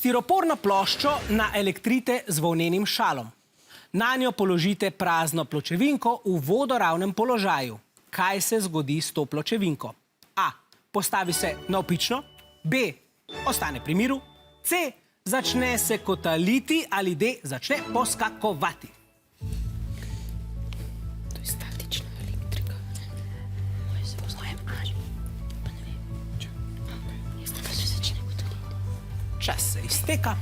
Stiroporno ploščo naelektrite z volnenim šalom. Nanjo položite prazno pločevinko v vodoravnem položaju. Kaj se zgodi s to pločevinko? A. Postavi se navpično. B. Ostane pri miru. C. Začne se kotaliti ali D. Začne poskakovati. To je statična elektrika. Moje se poznajem. Pa ne vem. Jaz tako se začne kotaliti. Čas se izteka.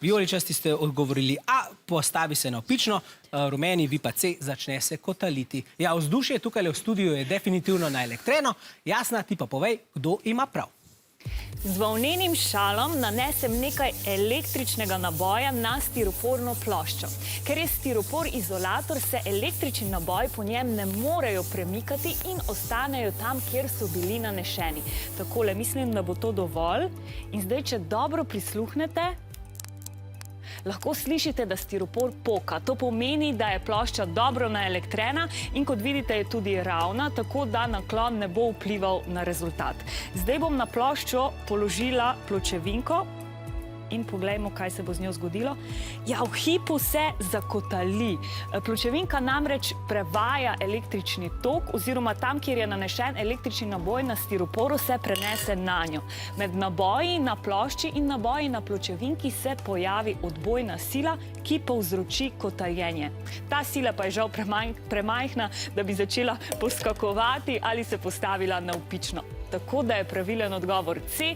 Vijoličasti ste odgovorili A, postavi se navpično, rumeni, vi pa C, začne se kotaliti. Ja, vzdušje tukaj v studiu je definitivno naelektreno. Jasna, ti pa povej, kdo ima prav. Z volnenim šalom nanesem nekaj električnega naboja na stiroporno ploščo. Ker je stiropor izolator, se električni naboji po njem ne morejo premikati in ostanejo tam, kjer so bili nanešeni. Takole, mislim, da bo to dovolj. In zdaj, če dobro prisluhnete, lahko slišite, da stiropor poka. To pomeni, da je plošča dobro naelektrena in kot vidite je tudi ravna, tako da naklon ne bo vplival na rezultat. Zdaj bom na ploščo položila pločevinko in poglejmo, kaj se bo z njo zgodilo. Ja, v hipu se zakotali. Pločevinka namreč prevaja električni tok oziroma tam, kjer je nanešen električni naboj na stiroporu, se prenese nanjo. Med naboji na plošči in naboji na pločevinki se pojavi odbojna sila, ki povzroči kotaljenje. Ta sila pa je žal premajhna, da bi začela poskakovati ali se postavila navpično. Tako da je pravilen odgovor C.